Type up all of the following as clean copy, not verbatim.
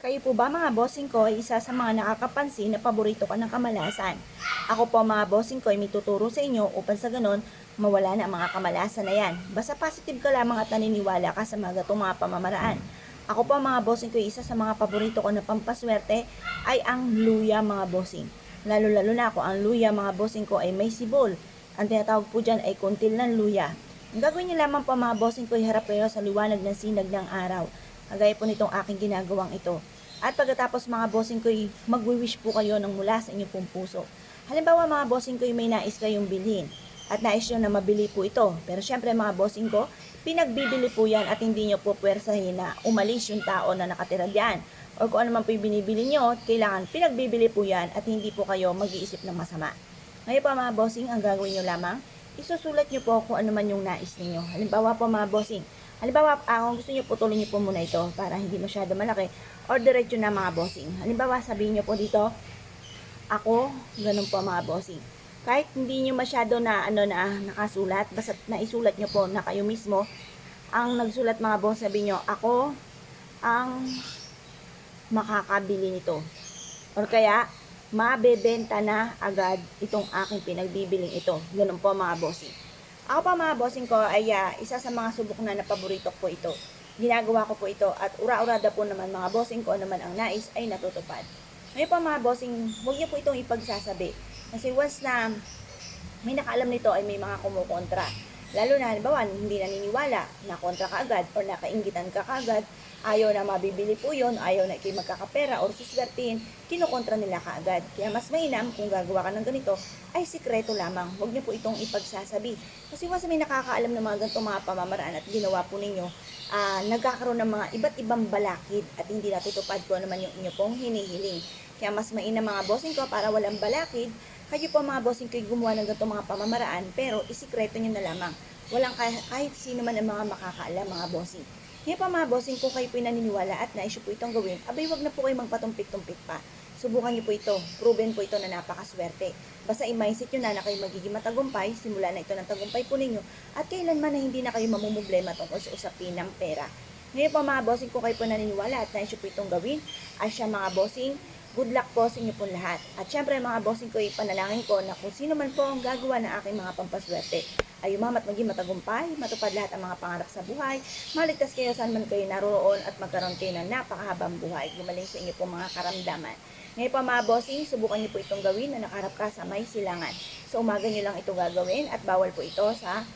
Kayo po ba mga bossing ko ay isa sa mga nakakapansin na paborito ka ng kamalasan? Ako po mga bossing ko ay may tuturo sa inyo upang sa ganon mawala na ang mga kamalasan na yan. Basta positive ka lamang at naniniwala ka sa mga gatong mga pamamaraan. Ako po mga bossing ko ay isa sa mga paborito ko na pampaswerte ay ang luya mga bossing. Lalo-lalo na ako ang luya mga bossing ko ay may sibol. Ang tinatawag po dyan ay kuntil ng luya. Ang gagawin niyo lamang po mga bossing ko ay harap kayo sa liwanag ng sinag ng araw. Kagaya po nitong aking ginagawang ito. At pagkatapos mga bossing ko, magwi-wish po kayo ng mula sa inyong pong puso. Halimbawa mga bossing ko, may nais kayong bilhin. At nais nyo na mabili po ito. Pero syempre mga bossing ko, pinagbibili po yan at hindi nyo po pwersahin na umalis yung tao na nakatira diyan. O kung ano man po yung binibili nyo, kailangan pinagbibili po yan at hindi po kayo mag-iisip ng masama. Ngayon po mga bossing, ang gagawin nyo lamang, isusulat nyo po kung ano man yung nais ninyo. Halimbawa po mga bossing, halimbawa, kung gusto nyo putulin nyo po muna ito para hindi masyado malaki or diretso na mga bossing. Halimbawa, sabihin nyo po dito, ako, ganun po mga bossing. Kahit hindi nyo masyado na, nakasulat, basta naisulat nyo po na kayo mismo, ang nagsulat mga boss, sabihin nyo, ako ang makakabili nito. Or kaya, mabebenta na agad itong aking pinagbibiling ito. Ganun po mga bossing. Ako pa mga bossing ko ay isa sa mga subok na paborito po ito. Ginagawa ko po ito at ura-urada po naman mga bossing ko naman ang nais ay natutupad. Ngayon pa mga bossing, huwag niyo po itong ipagsasabi. Kasi once na may nakaalam nito ay may mga kumukontra. Lalo na halimbawa hindi naniniwala, na kontra ka agad or nakaingitan ka agad, ayaw na mabibili po yun, ayaw na ikay magkakapera or suswertihin, kinukontra nila kaagad. Kaya mas mainam kung gagawa ka ng ganito, ay sikreto lamang. Huwag niyo po itong ipagsasabi. Kasi once may nakakaalam ng mga ganitong mga pamamaraan at ginawa po ninyo, nagkakaroon ng mga iba't ibang balakid at hindi natutupad ko naman yung inyo pong hinihiling. Kaya mas mainam mga bossing ko para walang balakid, kayo po mga bossing ko gumawa ng ganitong mga pamamaraan pero isikreto nyo na lamang. Walang kahit sino man ang mga makakaalam mga bossing. Ngayon pa mga bossing, kung kayo po naniniwala at naisyo po itong gawin, abay wag na po kayo magpatumpik-tumpik pa. Subukan nyo po ito. Proven po ito na napakaswerte. Basta i-mindset nyo na kayo magiging matagumpay, simula na ito ng tagumpay po ninyo, at kailanman na hindi na kayo mamumblema tungkol sa usapin ng pera. Ngayon pa mga bossing, kung kayo po naniniwala at naisyo po itong gawin, ay siya mga bossing, good luck po sa inyo po lahat. At syempre mga bossing ko, ipanalangin ko na kung sino man po ang gagawa ng aking mga pampaswerte, ay umamat maging matagumpay, matupad lahat ang mga pangarap sa buhay, maligtas kayo saan man kayo naroon at magkaroon kayo ng napakahabang buhay. Gumaling sa inyo po mga karamdaman. Ngayon pa mga bossing, subukan niyo po itong gawin na nakaharap ka sa may silangan. Sa umaga niyo lang ito gagawin at bawal po ito sa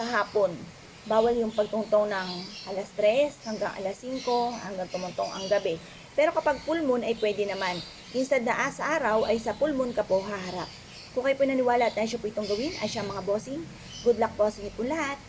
hapon. Bawal yung pagtungtong ng alas 3 hanggang alas 5 hanggang tumuntong ang gabi. Pero kapag full moon ay pwede naman. Instead na sa araw ay sa full moon ka po haharap. Kung kayo po naniwala at naisyo po itong gawin, ay siya mga bossing. Good luck po sa inyo po lahat.